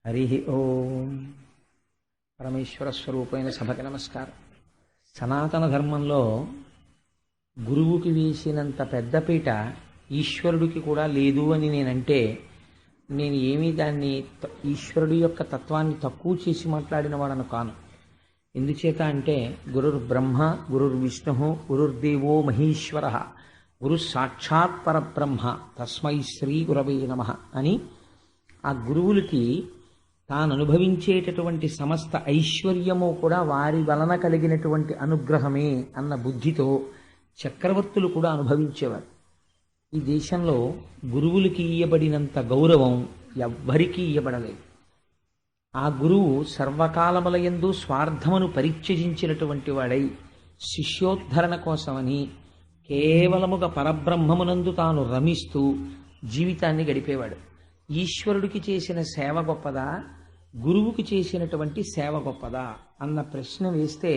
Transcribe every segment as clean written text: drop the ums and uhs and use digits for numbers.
హరి ఓం. పరమేశ్వర స్వరూపమైన సభకి నమస్కారం. సనాతన ధర్మంలో గురువుకి వేసినంత పెద్దపీట ఈశ్వరుడికి కూడా లేదు అని నేనంటే నేను ఏమీ దాన్ని ఈశ్వరుడి యొక్క తత్వాన్ని తక్కువ చేసి మాట్లాడిన వాడను కాను. ఎందుచేత అంటే గురుర్ బ్రహ్మ గురుర్ విష్ణు గురుర్దేవో మహేశ్వర గురు సాక్షాత్ పరబ్రహ్మ తస్మై శ్రీ గురవే నమః అని ఆ గురువులకి తాను అనుభవించేటటువంటి సమస్త ఐశ్వర్యము కూడా వారి వలన కలిగినటువంటి అనుగ్రహమే అన్న బుద్ధితో చక్రవర్తులు కూడా అనుభవించేవారు. ఈ దేశంలో గురువులకి ఇయ్యబడినంత గౌరవం ఎవ్వరికీ ఇయ్యబడలేదు. ఆ గురువు సర్వకాలములయందు స్వార్థమును పరిత్యజించినటువంటి వాడై శిష్యోద్ధరణ కోసమని కేవలముగా పరబ్రహ్మమునందు తాను రమిస్తూ జీవితాన్ని గడిపేవాడు. ఈశ్వరుడికి చేసిన సేవ గొప్పదా, గురువుకి చేసినటువంటి సేవ గొప్పదా అన్న ప్రశ్న వేస్తే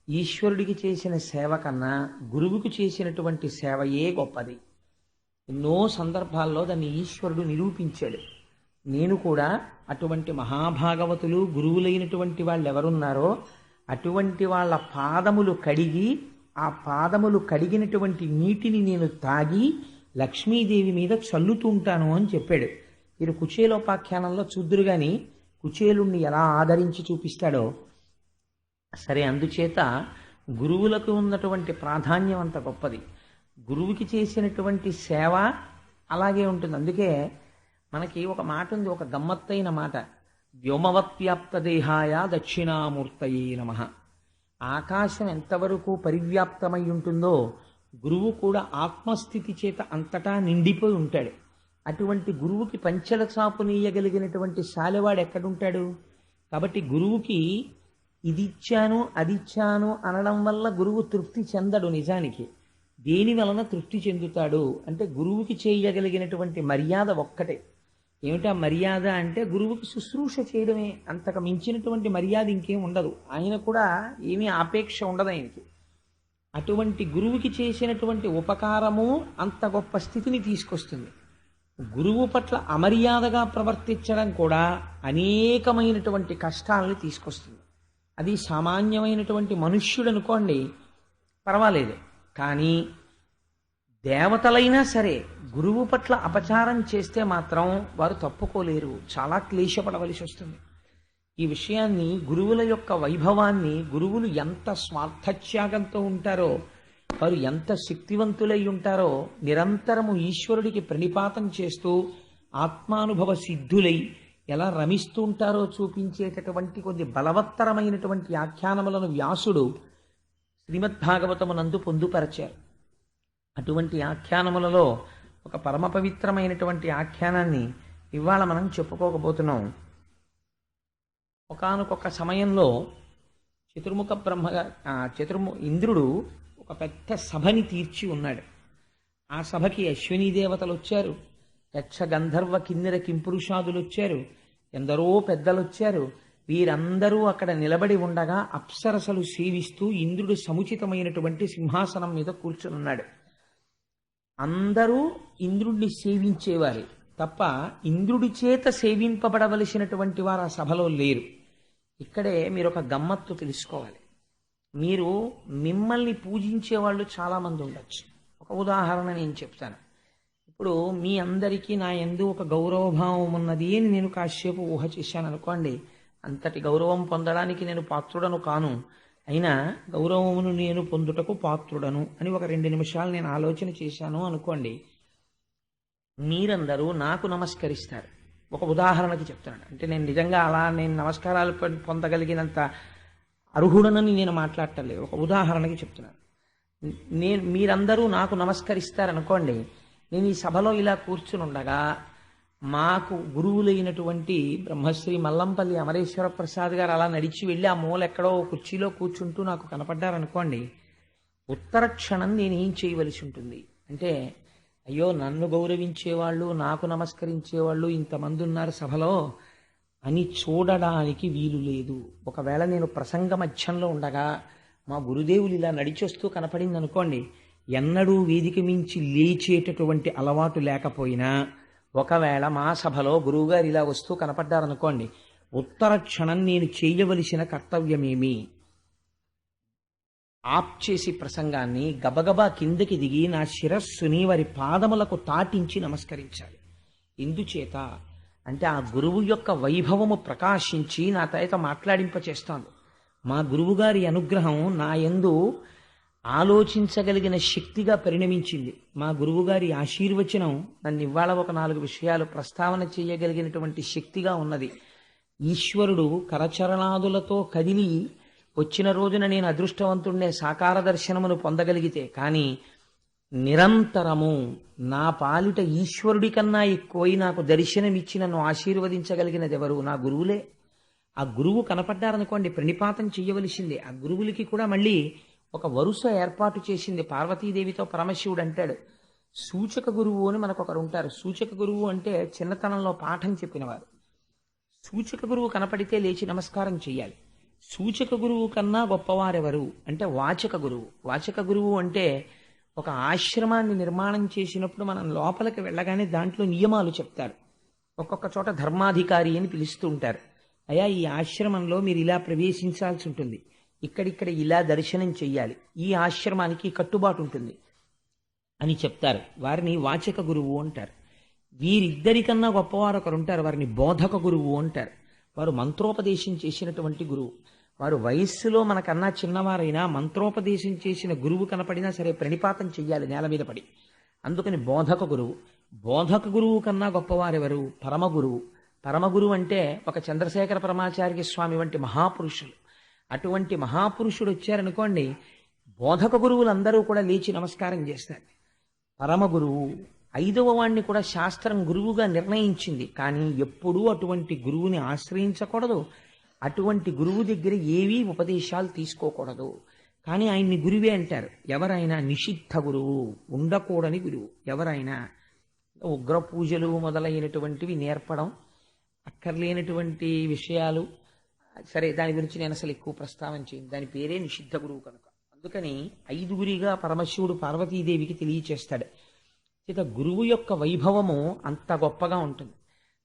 ఈశ్వరుడికి చేసిన సేవ కన్నా గురువుకి చేసినటువంటి సేవయే గొప్పది. ఎన్నో సందర్భాల్లో దాన్ని ఈశ్వరుడు నిరూపించాడు. నేను కూడా అటువంటి మహాభాగవతులు గురువులైనటువంటి వాళ్ళు ఎవరున్నారో అటువంటి వాళ్ళ పాదములు కడిగి ఆ పాదములు కడిగినటువంటి నీటిని నేను తాగి లక్ష్మీదేవి మీద చల్లుతుంటాను అని చెప్పాడు. మీరు కుచేలోపాఖ్యానంలో చూద్దురు గాని కుచేలుణ్ణి ఎలా ఆదరించి చూపిస్తాడో. సరే, అందుచేత గురువులకు ఉన్నటువంటి ప్రాధాన్యం అంత గొప్పది. గురువుకి చేసినటువంటి సేవ అలాగే ఉంటుంది. అందుకే మనకి ఒక మాట ఉంది, ఒక గమ్మత్తైన మాట, వ్యోమవత్వ్యాప్త దేహాయ దక్షిణామూర్తయే నమః. ఆకాశం ఎంతవరకు పరివ్యాప్తమై ఉంటుందో గురువు కూడా ఆత్మస్థితి చేత అంతటా నిండిపోయి ఉంటాడు. అటువంటి గురువుకి పంచెల చాపు నీయగలిగినటువంటి శాలెవాడు ఎక్కడుంటాడు? కాబట్టి గురువుకి ఇది ఇచ్చాను అది ఇచ్చాను అనడం వల్ల గురువు తృప్తి చెందడు. నిజానికి దేని వలన తృప్తి చెందుతాడు అంటే గురువుకి చేయగలిగినటువంటి మర్యాద ఒక్కటే. ఏమిటా మర్యాద అంటే గురువుకి శుశ్రూష చేయడమే. అంతకు మించినటువంటి మర్యాద ఇంకేం ఉండదు. ఆయన కూడా ఏమీ ఆపేక్ష ఉండదు ఆయనకి. అటువంటి గురువుకి చేసినటువంటి ఉపకారము అంత గొప్ప స్థితిని తీసుకొస్తుంది. గురువు పట్ల అమర్యాదగా ప్రవర్తించడం కూడా అనేకమైనటువంటి కష్టాలని తీసుకొస్తుంది. అది సామాన్యమైనటువంటి మనుష్యుడు అనుకోండి పర్వాలేదు, కానీ దేవతలైనా సరే గురువు పట్ల అపచారం చేస్తే మాత్రం వారు తప్పుకోలేరు, చాలా క్లేశపడవలసి వస్తుంది. ఈ విషయాన్ని, గురువుల యొక్క వైభవాన్ని, గురువులు ఎంత స్వార్థత్యాగంతో ఉంటారో, వారు ఎంత శక్తివంతులై ఉంటారో, నిరంతరము ఈశ్వరుడికి ప్రణిపాతం చేస్తూ ఆత్మానుభవ సిద్ధులై ఎలా రమిస్తూ ఉంటారో చూపించేటటువంటి కొద్ది బలవత్తరమైనటువంటి ఆఖ్యానములను వ్యాసుడు శ్రీమద్భాగవతమునందు పొందుపరచారు. అటువంటి ఆఖ్యానములలో ఒక పరమ పవిత్రమైనటువంటి ఆఖ్యానాన్ని ఇవాళ మనం చెప్పుకోకపోతున్నాం. ఒకానొక సమయంలో ఇంద్రుడు ఒక పెద్ద సభని తీర్చి ఉన్నాడు. ఆ సభకి అశ్వినీ దేవతలు వచ్చారు, యక్ష గంధర్వ కిన్నెర కింపురుషాదులు వచ్చారు, ఎందరో పెద్దలు వచ్చారు. వీరందరూ అక్కడ నిలబడి ఉండగా అప్సరసలు సేవిస్తూ ఇంద్రుడు సముచితమైనటువంటి సింహాసనం మీద కూర్చునున్నాడు. అందరూ ఇంద్రుడిని సేవించేవారు తప్ప ఇంద్రుడి చేత సేవింపబడవలసినటువంటి వారు ఆ సభలో లేరు. ఇక్కడే మీరు ఒక గమ్మత్తు తెలుసుకోవాలి. మీరు మిమ్మల్ని పూజించే వాళ్ళు చాలామంది ఉండొచ్చు. ఒక ఉదాహరణ నేను చెప్తాను. ఇప్పుడు మీ అందరికీ నా యందు ఒక గౌరవభావం ఉన్నది అని నేను కాసేపు ఊహ చేశాను అనుకోండి. అంతటి గౌరవం పొందడానికి నేను పాత్రుడను కాను, అయినా గౌరవమును నేను పొందుటకు పాత్రుడను అని ఒక 2 నిమిషాలు నేను ఆలోచన చేశాను అనుకోండి. మీరందరూ నాకు నమస్కరిస్తారు. ఒక ఉదాహరణకి చెప్తున్నాను. అంటే నేను నిజంగా అలా నేను నమస్కారాలు పొందగలిగినంత అర్హుడనని నేను మాట్లాడటలేదు. ఒక ఉదాహరణకి చెప్తున్నాను. మీరందరూ నాకు నమస్కరిస్తారనుకోండి. నేను ఈ సభలో ఇలా కూర్చుని ఉండగా మాకు గురువులైనటువంటి బ్రహ్మశ్రీ మల్లంపల్లి అమరేశ్వర ప్రసాద్ గారు అలా నడిచి వెళ్ళి ఆ మూల ఎక్కడో కుర్చీలో కూర్చుంటూ నాకు కనపడ్డారనుకోండి. ఉత్తర క్షణం నేనేం చేయవలసి ఉంటుంది అంటే, అయ్యో నన్ను గౌరవించేవాళ్ళు, నాకు నమస్కరించేవాళ్ళు ఇంతమంది ఉన్నారు సభలో అని చూడడానికి వీలు లేదు. ఒకవేళ నేను ప్రసంగ మధ్యంలో ఉండగా మా గురుదేవులు ఇలా నడిచొస్తూ కనపడింది అనుకోండి, ఎన్నడూ వేదిక మించి లేచేటటువంటి అలవాటు లేకపోయినా ఒకవేళ మా సభలో గురువుగారు ఇలా వస్తూ కనపడ్డారనుకోండి, ఉత్తర క్షణం నేను చేయవలసిన కర్తవ్యమేమి? ఆప్ చేసి ప్రసంగాన్ని గబగబా కిందకి దిగి నా శిరస్సుని వారి పాదములకు తాటించి నమస్కరించాలి. ఎందుచేత అంటే ఆ గురువు యొక్క వైభవము ప్రకాశించి నా చేత మాట్లాడింపచేస్తాను. మా గురువుగారి అనుగ్రహం నా యందు ఆలోచించగలిగిన శక్తిగా పరిణమించింది. మా గురువుగారి ఆశీర్వచనం నన్ను ఇవాళ ఒక 4 విషయాలు ప్రస్తావన చేయగలిగినటువంటి శక్తిగా ఉన్నది. ఈశ్వరుడు కరచరణాదులతో కదిలి వచ్చిన రోజున నేను అదృష్టవంతుడినే సాకార దర్శనమును పొందగలిగితే, కానీ నిరంతరము నా పాలిట ఈశ్వరుడి కన్నా ఎక్కువై నాకు దర్శనమిచ్చి నన్ను ఆశీర్వదించగలిగినది ఎవరు? నా గురువులే. ఆ గురువు కనపడ్డారనుకోండి, ప్రణిపాతం చెయ్యవలసిందే. ఆ గురువులకి కూడా మళ్ళీ ఒక వరుస ఏర్పాటు చేసింది పార్వతీదేవితో. పరమశివుడు అంటాడు, సూచక గురువు అని మనకు ఒకరు ఉంటారు. సూచక గురువు అంటే చిన్నతనంలో పాఠం చెప్పినవారు. సూచక గురువు కనపడితే లేచి నమస్కారం చెయ్యాలి. సూచక గురువు కన్నా గొప్పవారెవరు అంటే వాచక గురువు. వాచక గురువు అంటే ఒక ఆశ్రమాన్ని నిర్మాణం చేసినప్పుడు మనం లోపలికి వెళ్ళగానే దాంట్లో నియమాలు చెప్తారు. ఒక్కొక్క చోట ధర్మాధికారి అని పిలుస్తూ ఉంటారు. అయ్యా, ఈ ఆశ్రమంలో మీరు ఇలా ప్రవేశించాల్సి ఉంటుంది, ఇక్కడిక్కడ ఇలా దర్శనం చెయ్యాలి, ఈ ఆశ్రమానికి కట్టుబాటు ఉంటుంది అని చెప్తారు. వారిని వాచక గురువు అంటారు. వీరిద్దరికన్నా గొప్పవారు ఒకరు ఉంటారు, వారిని బోధక గురువు అంటారు. వారు మంత్రోపదేశం చేసినటువంటి గురువు. వారు వయస్సులో మనకన్నా చిన్నవారైనా మంత్రోపదేశం చేసిన గురువు కనపడినా సరే ప్రణిపాతం చెయ్యాలి నేల మీద పడి. అందుకని బోధక గురువు. బోధక గురువు కన్నా గొప్పవారెవరు? పరమగురువు. పరమగురువు అంటే ఒక చంద్రశేఖర పరమాచార్య స్వామి వంటి మహాపురుషులు. అటువంటి మహాపురుషుడు వచ్చారనుకోండి, బోధక గురువులందరూ కూడా లేచి నమస్కారం చేస్తారు. పరమగురువు 5వ వాణ్ణి కూడా శాస్త్రం గురువుగా నిర్ణయించింది, కానీ ఎప్పుడూ అటువంటి గురువుని ఆశ్రయించకూడదు, అటువంటి గురువు దగ్గర ఏవీ ఉపదేశాలు తీసుకోకూడదు. కానీ ఆయన్ని గురువే అంటారు. ఎవరైనా నిషిద్ధ గురువు, ఉండకూడని గురువు. ఎవరైనా ఉగ్ర పూజలు మొదలైనటువంటివి నేర్పడం, అక్కర్లేనటువంటి విషయాలు, సరే దాని గురించి నేను అసలు ఎక్కువ ప్రస్తావన చేయను, దాని పేరే నిషిద్ధ గురువు కనుక. అందుకని 5గురిగా పరమశివుడు పార్వతీదేవికి తెలియచేస్తాడు. ఇక గురువు యొక్క వైభవము అంత గొప్పగా ఉంటుంది.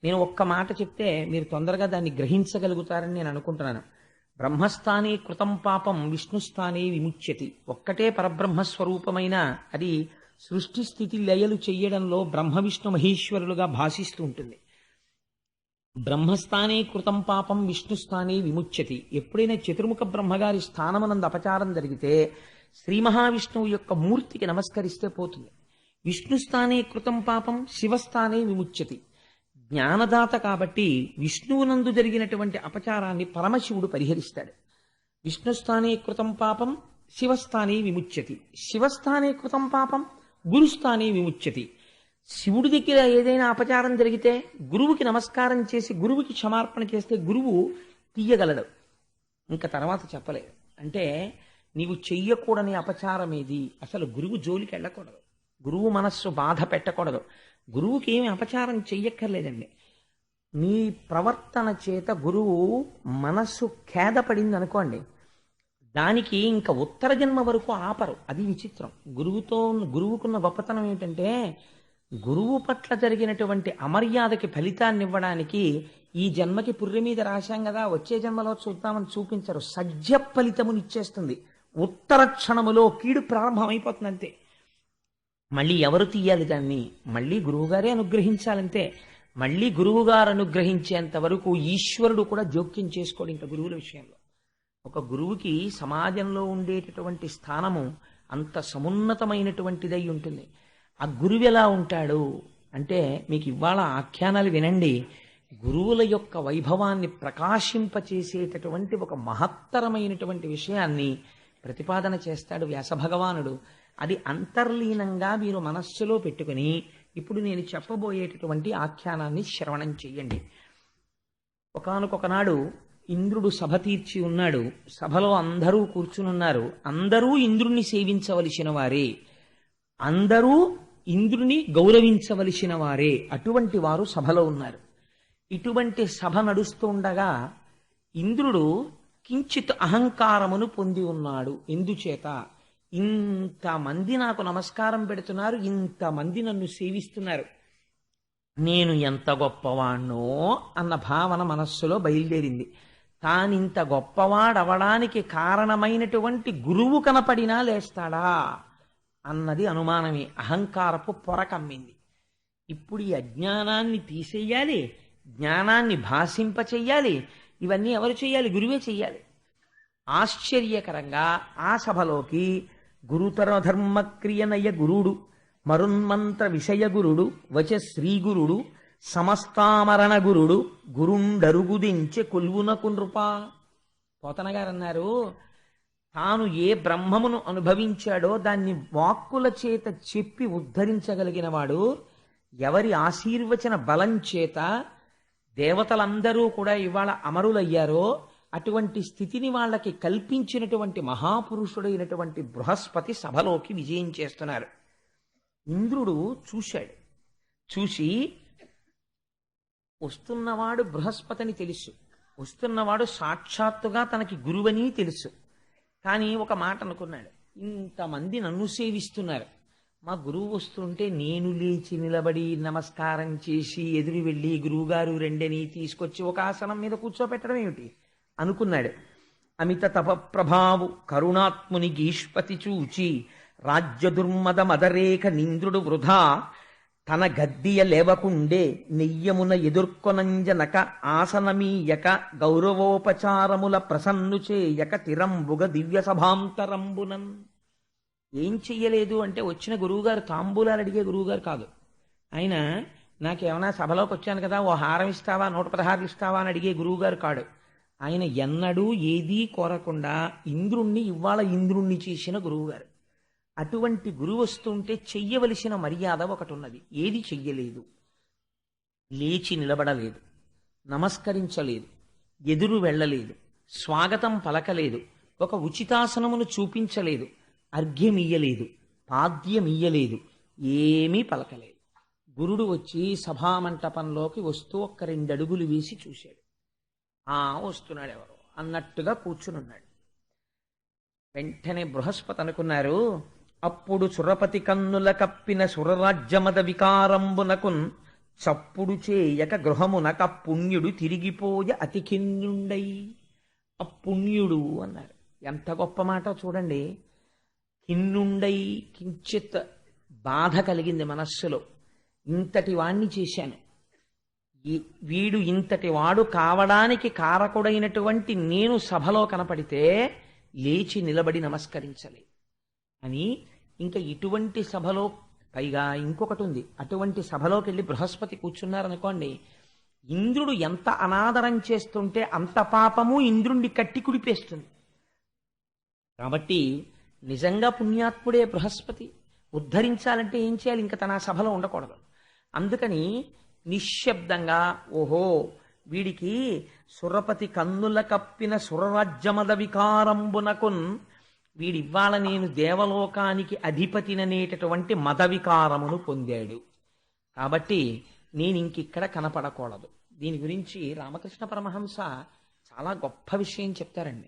నేను ఒక్క మాట చెప్తే మీరు తొందరగా దాన్ని గ్రహించగలుగుతారని నేను అనుకుంటున్నాను. బ్రహ్మస్థానే కృతం పాపం విష్ణుస్థానే విముచ్యతి. ఒక్కటే పరబ్రహ్మ స్వరూపమైన అది సృష్టి స్థితి లయలు చెయ్యడంలో బ్రహ్మ విష్ణు మహేశ్వరులుగా భాషిస్తూ ఉంటుంది. బ్రహ్మస్థానే కృతం పాపం విష్ణుస్థానే విముచ్యతి. ఎప్పుడైనా చతుర్ముఖ బ్రహ్మగారి స్థానమునందు అపచారం జరిగితే శ్రీ మహావిష్ణువు యొక్క మూర్తికి నమస్కరిస్తే పోతుంది. విష్ణుస్థానే కృతం పాపం శివస్థానే విముచ్యతి. జ్ఞానదాత కాబట్టి విష్ణువునందు జరిగినటువంటి అపచారాన్ని పరమశివుడు పరిహరిస్తాడు. విష్ణుస్థానే కృతం పాపం శివస్థానే విముచ్యతి. శివస్థానే కృతం పాపం గురుస్థానే విముచ్యతి. శివుడి దగ్గర ఏదైనా అపచారం జరిగితే గురువుకి నమస్కారం చేసి గురువుకి క్షమార్పణ చేస్తే గురువు తీయగలడు. ఇంకా తర్వాత చెప్పలేదు. అంటే నీవు చెయ్యకూడని అపచారం ఏది? అసలు గురువు జోలికి వెళ్ళకూడదు, గురువు మనస్సు బాధ పెట్టకూడదు. గురువుకి ఏమి అపచారం చెయ్యక్కర్లేదండి. నీ ప్రవర్తన చేత గురువు మనస్సు ఖేదపడింది అనుకోండి, దానికి ఇంకా ఉత్తర జన్మ వరకు ఆపరు. అది విచిత్రం. గురువుకున్న గొప్పతనం ఏంటంటే, గురువు పట్ల జరిగినటువంటి అమర్యాదకి ఫలితాన్ని ఇవ్వడానికి ఈ జన్మకి పుర్రె మీద రాశాం కదా, వచ్చే జన్మలో చూద్దామని చూపించరు. సజ్జ ఫలితమునిచ్చేస్తుంది. ఉత్తర క్షణములో కీడు ప్రారంభమైపోతుంది అంతే. మళ్ళీ ఎవరు తీయాలి దాన్ని? మళ్ళీ గురువుగారే అనుగ్రహించాలంతే. మళ్ళీ గురువుగారు అనుగ్రహించేంత వరకు ఈశ్వరుడు కూడా జోక్యం చేసుకోడు ఇంకా గురువుల విషయంలో. ఒక గురువుకి సమాజంలో ఉండేటటువంటి స్థానము అంత సమున్నతమైనటువంటిదై ఉంటుంది. ఆ గురువు ఎలా ఉంటాడు అంటే, మీకు ఇవాళ ఆఖ్యానాలు వినండి, గురువుల యొక్క వైభవాన్ని ప్రకాశింపచేసేటటువంటి ఒక మహత్తరమైనటువంటి విషయాన్ని ప్రతిపాదన చేస్తాడు వ్యాసభగవానుడు. అది అంతర్లీనంగా మీరు మనస్సులో పెట్టుకుని ఇప్పుడు నేను చెప్పబోయేటటువంటి ఆఖ్యానాన్ని శ్రవణం చెయ్యండి. ఒకానొకనాడు ఇంద్రుడు సభ తీర్చి ఉన్నాడు. సభలో అందరూ కూర్చునున్నారు. అందరూ ఇంద్రుణ్ణి సేవించవలసిన వారే, అందరూ ఇంద్రుని గౌరవించవలసిన వారే. అటువంటి వారు సభలో ఉన్నారు. ఇటువంటి సభ నడుస్తూ ఉండగా ఇంద్రుడు కించిత్ అహంకారమును పొంది ఉన్నాడు. ఎందుచేత? ఇంతమంది నాకు నమస్కారం పెడుతున్నారు, ఇంతమంది నన్ను సేవిస్తున్నారు, నేను ఎంత గొప్పవాణ్ణో అన్న భావన మనస్సులో బయలుదేరింది. తానింత గొప్పవాడవడానికి కారణమైనటువంటి గురువు కనపడినా లేస్తాడా అన్నది అనుమానమే. అహంకారపు పొర కమ్మింది. ఇప్పుడు ఈ అజ్ఞానాన్ని తీసేయాలి, జ్ఞానాన్ని భాషింపచెయ్యాలి. ఇవన్నీ ఎవరు చెయ్యాలి? గురువే చెయ్యాలి. ఆశ్చర్యకరంగా ఆ సభలోకి గురుతర ధర్మక్రియనయ గురుడు, మరున్మంత్ర విషయ గురుడు, వచ శ్రీగురుడు, సమస్తామరణ గురుడు, గురుండరుగుదించె కొల్వునకు నృపా. పోతన గారు అన్నారు, తాను ఏ బ్రహ్మమును అనుభవించాడో దాన్ని వాక్కుల చేత చెప్పి ఉద్ధరించగలిగిన వాడు, ఎవరి ఆశీర్వచన బలం చేత దేవతలందరూ కూడా ఇవాళ అమరులయ్యారో అటువంటి స్థితిని వాళ్ళకి కల్పించినటువంటి మహాపురుషుడైనటువంటి బృహస్పతి సభలోకి విజయం చేస్తున్నారు. ఇంద్రుడు చూశాడు. చూసి వస్తున్నవాడు బృహస్పతిని తెలుసు, వస్తున్నవాడు సాక్షాత్తుగా తనకి గురువని తెలుసు. కానీ ఒక మాట అనుకున్నాడు, ఇంతమంది నన్ను సేవిస్తున్నారు, మా గురువు వస్తుంటే నేను లేచి నిలబడి నమస్కారం చేసి ఎదురు వెళ్ళి గురువుగారు రెండని తీసుకొచ్చి ఒక ఆసనం మీద కూర్చోపెట్టడం ఏమిటి అనుకున్నాడు. అమిత తపప్రభావు కరుణాత్ముని గీష్పతి చూచి రాజ్య దుర్మద మదరేఖ నింద్రుడు వృధా తన గద్దియ లేవకుండే నెయ్యమున ఎదుర్కొనంజనక ఆసనమీయక గౌరవోపచారముల ప్రసన్ను చేయక తిరంబుగ దివ్య సభాంతరంబునన్. ఏం చెయ్యలేదు అంటే, వచ్చిన గురువుగారు తాంబూలాలు అడిగే గురువుగారు కాదు ఆయన. నాకేమైనా సభలోకి వచ్చాను కదా, ఓ హారం ఇస్తావా, 116 ఇస్తావా అని అడిగే గురువుగారు కాడు ఆయన. ఎన్నడూ ఏదీ కోరకుండా ఇంద్రుణ్ణి ఇవాళ ఇంద్రుణ్ణి చేసిన గురువుగారు. అటువంటి గురువు వస్తుంటే చెయ్యవలసిన మర్యాద ఒకటి ఉన్నది. ఏది చెయ్యలేదు. లేచి నిలబడలేదు, నమస్కరించలేదు, ఎదురు వెళ్ళలేదు, స్వాగతం పలకలేదు, ఒక ఉచితాసనమును చూపించలేదు, అర్ఘ్యమియ్యలేదు, పాద్యమియ్యలేదు, ఏమీ పలకలేదు. గురుడు వచ్చి సభామంటపంలోకి వస్తూ 2 అడుగులు వేసి చూశాడు. వస్తున్నాడు ఎవరు అన్నట్టుగా కూర్చునున్నాడు. వెంటనే బృహస్పతి అనుకున్నారు, అప్పుడు సురపతి కన్నుల కప్పిన సురరాజ్యమద వికారంబునకున్ చప్పుడు చేయక గృహమునక పుణ్యుడు తిరిగిపోయ అతికిన్నుండై. అపుణ్యుడు అన్నారు. ఎంత గొప్ప మాట చూడండి. కిన్నుండై, కించిత్ బాధ కలిగింది మనస్సులో. ఇంతటి వాణ్ణి చేశాను, వీడు ఇంతటి వాడు కావడానికి కారకుడైనటువంటి నేను సభలో కనపడితే లేచి నిలబడి నమస్కరించలే అని. ఇంకా ఇటువంటి సభలో పైగా ఇంకొకటి ఉంది. అటువంటి సభలోకి వెళ్ళి బృహస్పతి కూర్చున్నారనుకోండి, ఇంద్రుడు ఎంత అనాదరం చేస్తుంటే అంత పాపము ఇంద్రుణ్ణి కట్టి కుడిపేస్తుంది. కాబట్టి నిజంగా పుణ్యాత్ముడే బృహస్పతి. ఉద్ధరించాలంటే ఏం చేయాలి? ఇంకా తన సభలో ఉండకూడదు. అందుకని నిశ్శబ్దంగా, ఓహో వీడికి సురపతి కన్నుల కప్పిన సురరాజ్యమద వికారంబునకున్, వీడివ్వాళ నేను దేవలోకానికి అధిపతిననేటటువంటి మద వికారమును పొందాడు. కాబట్టి నేను ఇంకిక్కడ కనపడకూడదు. దీని గురించి రామకృష్ణ పరమహంస చాలా గొప్ప విషయం చెప్తారండి.